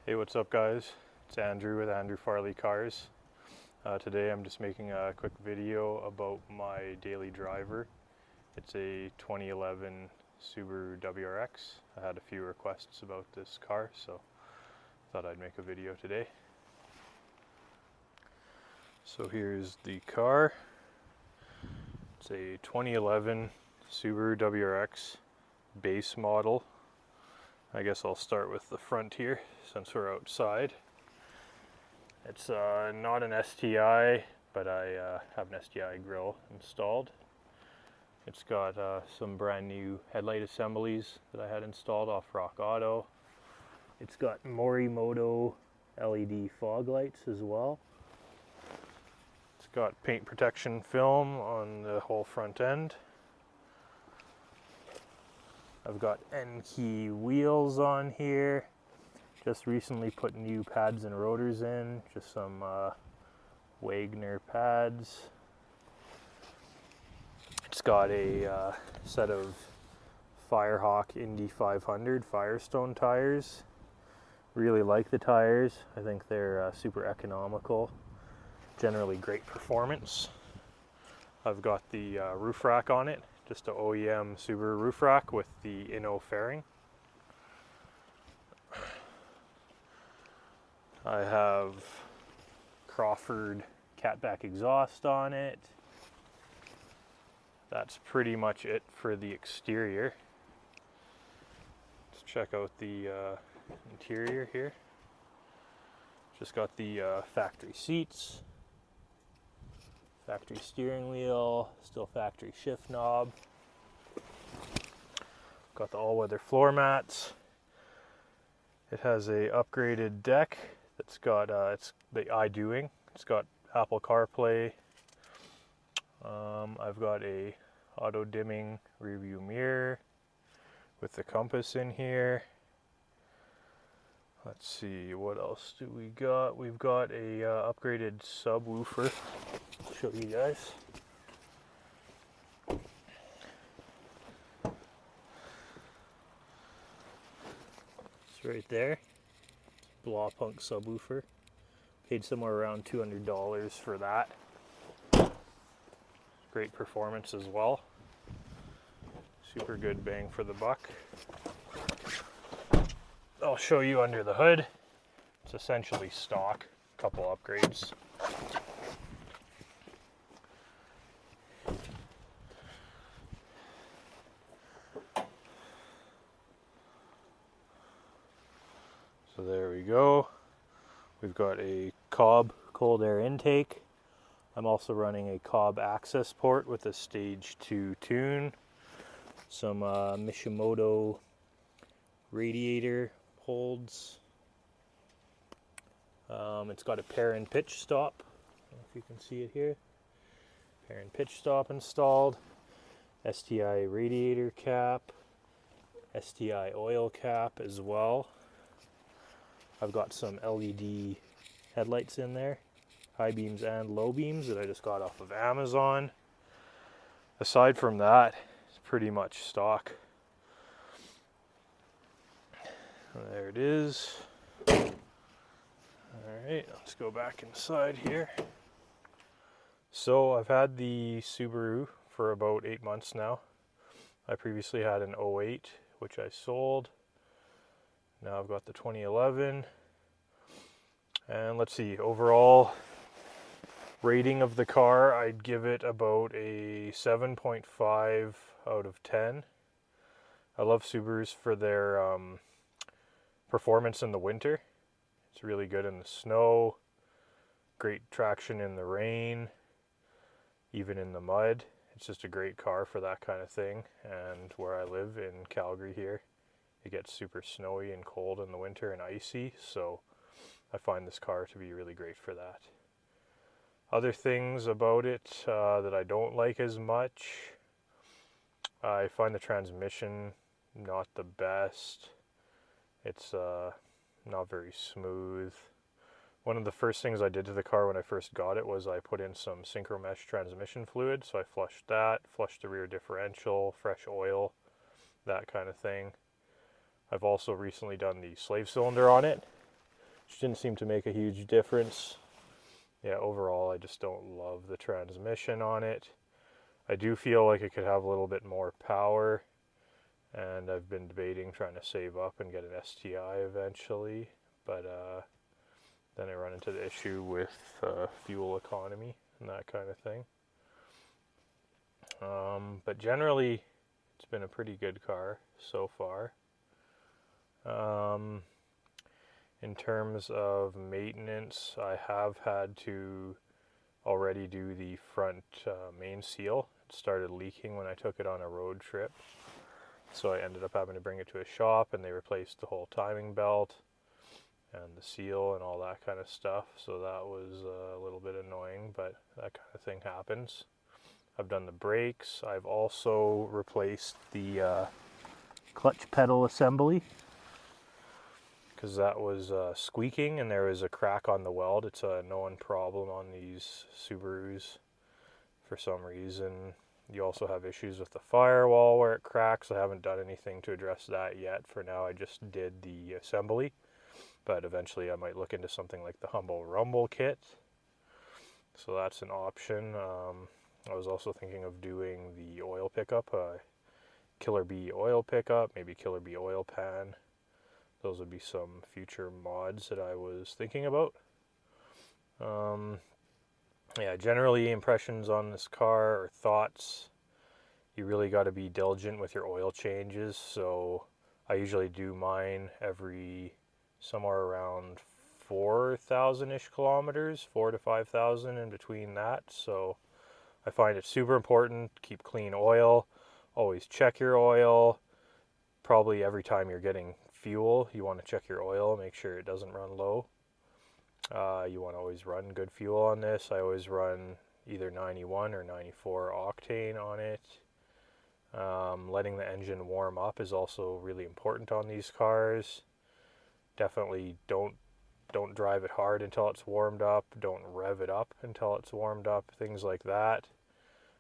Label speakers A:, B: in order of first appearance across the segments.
A: Hey, what's up guys? It's Andrew with Andrew Farley Cars. Today I'm just making a quick video about my daily driver. It's a 2011 Subaru WRX. I had a few requests about this car, so thought I'd make a video today. So here's the car. It's a 2011 Subaru WRX base model. I guess I'll start with the front here since we're outside. It's not an STI, but I have an STI grille installed. It's got some brand new headlight assemblies that I had installed off Rock Auto. It's got Morimoto LED fog lights as well. It's got paint protection film on the whole front end. I've got N-key wheels on here. Just recently put new pads and rotors in, just some Wagner pads. It's got a set of Firehawk Indy 500 Firestone tires. Really like the tires. I think they're super economical. Generally great performance. I've got the roof rack on it, just a OEM Subaru roof rack with the Inno fairing. I have Crawford catback exhaust on it. That's pretty much it for the exterior. Let's check out the interior here. Just got the factory seats, factory steering wheel, still factory shift knob. Got the all-weather floor mats. It has a upgraded deck that's got it's the iDoing. It's got Apple CarPlay. I've got a auto dimming rear view mirror with the compass in here. Let's see, what else do we got? We've got a upgraded subwoofer. I'll show you guys. It's right there. Blah Punk subwoofer. Paid somewhere around $200 for that. Great performance as well. Super good bang for the buck. I'll show you under the hood. It's essentially stock. Couple upgrades. So there we go. We've got a Cobb cold air intake. I'm also running a Cobb access port with a stage 2 tune. Some Mishimoto radiator holds. It's got a pair and pitch stop. I don't know if you can see it here. Pair and pitch stop installed. STI radiator cap. STI oil cap as well. I've got some LED headlights in there, high beams and low beams that I just got off of Amazon. Aside from that, it's pretty much stock. There it is. Alright, let's go back inside here. So I've had the Subaru for about 8 months now. I previously had an 08, which I sold. Now I've got the 2011, and let's see, overall rating of the car, I'd give it about a 7.5 out of 10. I love Subarus for their performance in the winter. It's really good in the snow, great traction in the rain, even in the mud. It's just a great car for that kind of thing, and where I live in Calgary here, it gets super snowy and cold in the winter and icy, so I find this car to be really great for that. Other things about it that I don't like as much, I find the transmission not the best. It's not very smooth. One of the first things I did to the car when I first got it was I put in some synchro mesh transmission fluid, so I flushed that, flushed the rear differential, fresh oil, that kind of thing. I've also recently done the slave cylinder on it. which didn't seem to make a huge difference. Yeah, overall I just don't love the transmission on it. I do feel like it could have a little bit more power, and I've been debating trying to save up and get an STI eventually, but then I run into the issue with fuel economy and that kind of thing. But generally, it's been a pretty good car so far. In terms of maintenance, I have had to already do the front main seal. It started leaking when I took it on a road trip, so I ended up having to bring it to a shop, and they replaced the whole timing belt and the seal and all that kind of stuff. So that was a little bit annoying, but that kind of thing happens. I've done the brakes. I've also replaced the clutch pedal assembly, because that was squeaking and there was a crack on the weld. It's a known problem on these Subarus for some reason. You also have issues with the firewall where it cracks. I haven't done anything to address that yet. For now, I just did the assembly, but eventually I might look into something like the Humble Rumble kit. So that's an option. I was also thinking of doing the oil pickup, Killer Bee oil pickup, maybe Killer Bee oil pan. Those would be some future mods that I was thinking about. Yeah, generally impressions on this car or thoughts. You really got to be diligent with your oil changes. So I usually do mine every somewhere around 4,000-ish kilometers, 4 to 5,000 in between that. So I find it super important to keep clean oil. Always check your oil. Probably every time you're getting fuel, you want to check your oil, make sure it doesn't run low. You want to always run good fuel on this. I always run either 91 or 94 octane on it. Letting the engine warm up is also really important on these cars. Definitely don't drive it hard until it's warmed up. Don't rev it up until it's warmed up, things like that.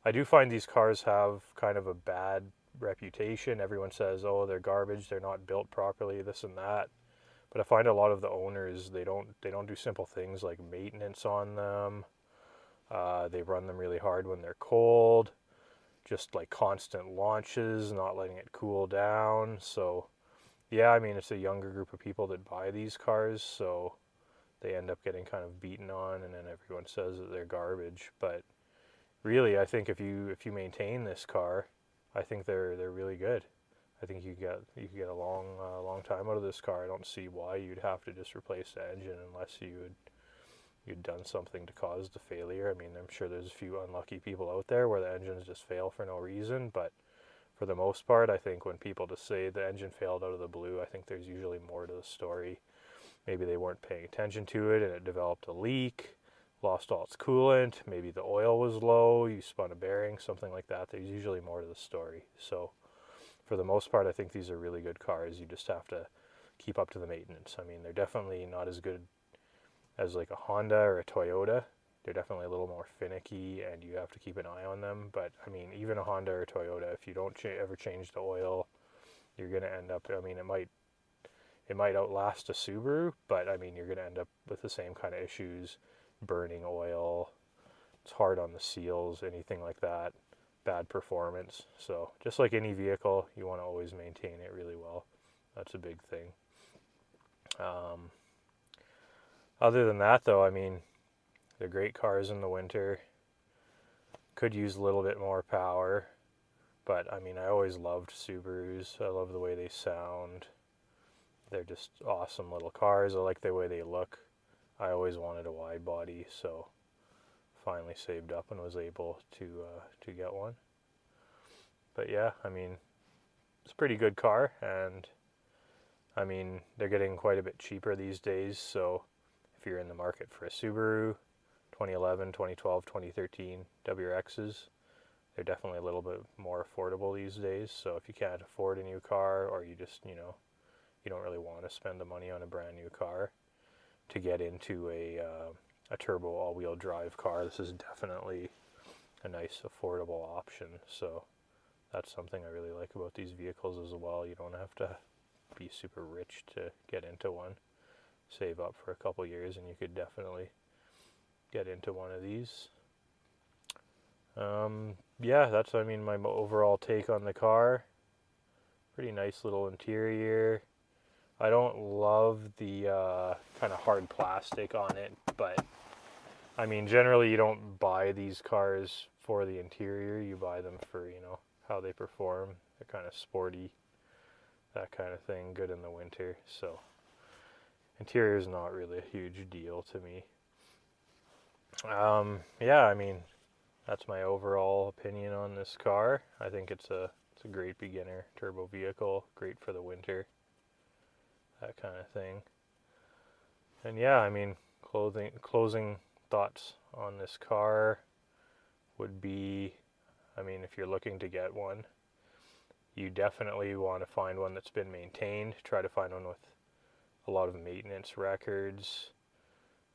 A: I do find these cars have kind of a bad reputation. Everyone says, oh, they're garbage, they're not built properly, this and that. But I find a lot of the owners, they don't do simple things like maintenance on them. They run them really hard when they're cold, just like constant launches, not letting it cool down. So yeah, I mean, it's a younger group of people that buy these cars, so they end up getting kind of beaten on, and then everyone says that they're garbage. But really, I think if you maintain this car, I think they're really good. I think you could get a long time out of this car. I don't see why you'd have to just replace the engine unless you'd done something to cause the failure. I mean, I'm sure there's a few unlucky people out there where the engines just fail for no reason, but for the most part, I think when people just say the engine failed out of the blue, I think there's usually more to the story. Maybe they weren't paying attention to it and it developed a leak, lost all its coolant, maybe the oil was low, you spun a bearing, something like that. There's usually more to the story. So for the most part, I think these are really good cars. You just have to keep up to the maintenance. I mean, they're definitely not as good as like a Honda or a Toyota. They're definitely a little more finicky and you have to keep an eye on them. But I mean, even a Honda or a Toyota, if you don't ever change the oil, you're going to end up, I mean, it might outlast a Subaru, but I mean, you're going to end up with the same kind of issues, burning oil. It's hard on the seals, anything like that, bad performance. So just like any vehicle, you want to always maintain it really well. That's a big thing. Other than that, though, I mean, they're great cars in the winter. Could use a little bit more power, but I mean, I always loved Subarus. I love the way they sound. They're just awesome little cars. I like the way they look. I always wanted a wide body, so finally saved up and was able to get one. But yeah, I mean, it's a pretty good car, and I mean, they're getting quite a bit cheaper these days, so if you're in the market for a Subaru, 2011, 2012, 2013 WRXs, they're definitely a little bit more affordable these days. So if you can't afford a new car, or you just, you don't really want to spend the money on a brand new car, to get into a turbo all-wheel drive car, this is definitely a nice affordable option. So that's something I really like about these vehicles as well. You don't have to be super rich to get into one. save up for a couple years and you could definitely get into one of these. Yeah, that's, I mean, my overall take on the car. Pretty nice little interior. I don't love the kind of hard plastic on it, but I mean, generally you don't buy these cars for the interior. You buy them for, you know, how they perform. They're kind of sporty, that kind of thing, good in the winter. So interior is not really a huge deal to me. Yeah, I mean, that's my overall opinion on this car. I think it's a great beginner turbo vehicle, great for the winter, that kind of thing. And yeah, I mean, closing thoughts on this car would be, I mean, if you're looking to get one, you definitely want to find one that's been maintained. Try to find one with a lot of maintenance records.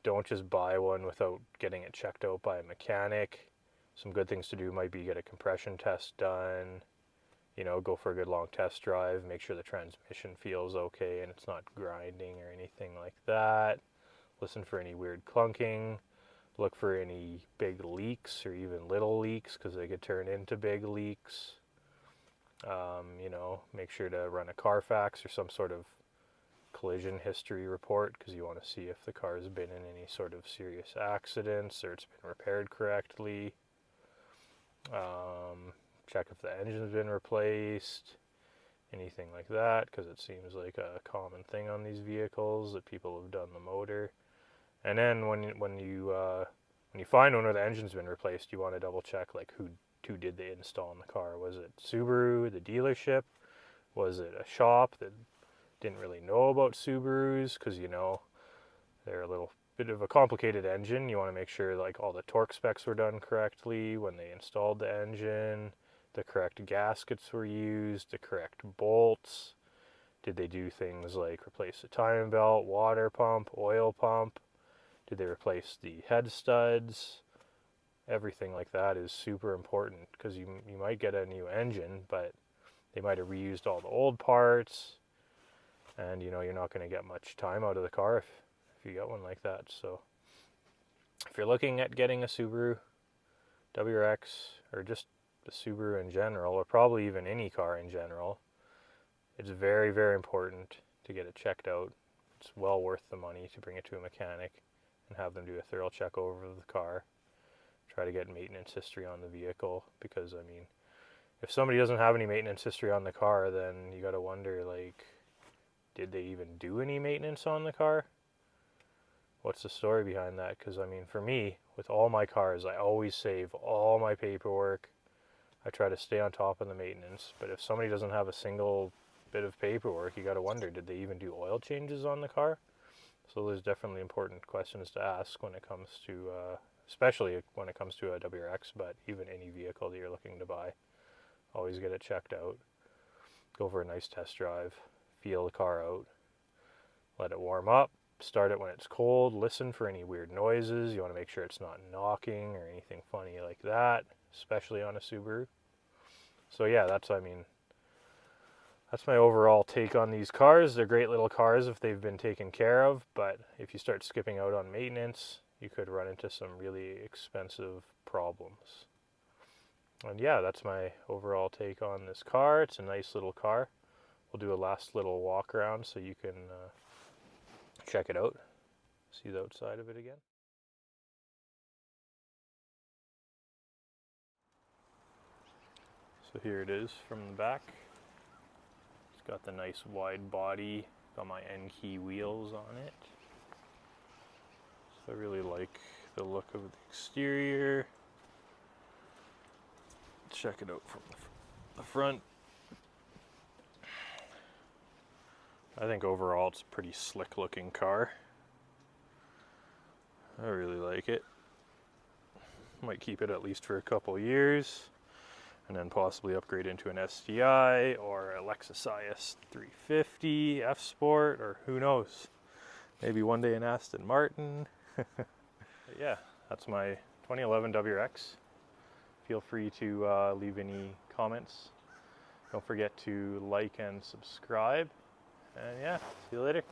A: Don't just buy one without getting it checked out by a mechanic. Some good things to do might be get a compression test done, you know, go for a good long test drive, make sure the transmission feels okay and it's not grinding or anything like that. Listen for any weird clunking. Look for any big leaks or even little leaks, because they could turn into big leaks. You know, make sure to run a Carfax or some sort of collision history report, because you want to see if the car has been in any sort of serious accidents or it's been repaired correctly. Check if the engine's been replaced, anything like that, because it seems like a common thing on these vehicles that people have done the motor. And then when you find one where the engine's been replaced, you want to double check like who did the install in the car. Was it Subaru, the dealership? Was it a shop that didn't really know about Subarus? Because, you know, they're a little bit of a complicated engine. You want to make sure like all the torque specs were done correctly when they installed the engine. The correct gaskets were used, the correct bolts. Did they do things like replace the timing belt, water pump, oil pump? Did they replace the head studs? Everything like that is super important, because you might get a new engine, but they might have reused all the old parts, and you know, you're not going to get much time out of the car if you get one like that. So if you're looking at getting a Subaru WRX, or just the Subaru in general, or probably even any car in general, it's very, very important to get it checked out. It's well worth the money to bring it to a mechanic and have them do a thorough check over the car. Try to get maintenance history on the vehicle, because I mean, if somebody doesn't have any maintenance history on the car, then you got to wonder, like, did they even do any maintenance on the car? What's the story behind that? Because I mean, for me, with all my cars, I always save all my paperwork. I try to stay on top of the maintenance, but if somebody doesn't have a single bit of paperwork, you got to wonder, did they even do oil changes on the car? So there's definitely important questions to ask when it comes to, especially when it comes to a WRX, but even any vehicle that you're looking to buy. Always get it checked out. Go for a nice test drive. Feel the car out. Let it warm up. Start it when it's cold. Listen for any weird noises. You want to make sure it's not knocking or anything funny like that, especially on a Subaru. So yeah, that's my overall take on these cars. They're great little cars if they've been taken care of, but if you start skipping out on maintenance, you could run into some really expensive problems. And yeah, that's my overall take on this car. It's a nice little car. We'll do a last little walk around so you can check it out, see the outside of it again. So here it is from the back. It's got the nice wide body, got my N-key wheels on it. So I really like the look of the exterior. Check it out from the front. I think overall it's a pretty slick looking car. I really like it. Might keep it at least for a couple years, and then possibly upgrade into an STI or a Lexus IS 350 F Sport, or who knows, maybe one day an Aston Martin. Yeah, that's my 2011 WRX. Feel free to leave any comments. Don't forget to like and subscribe. And yeah, see you later.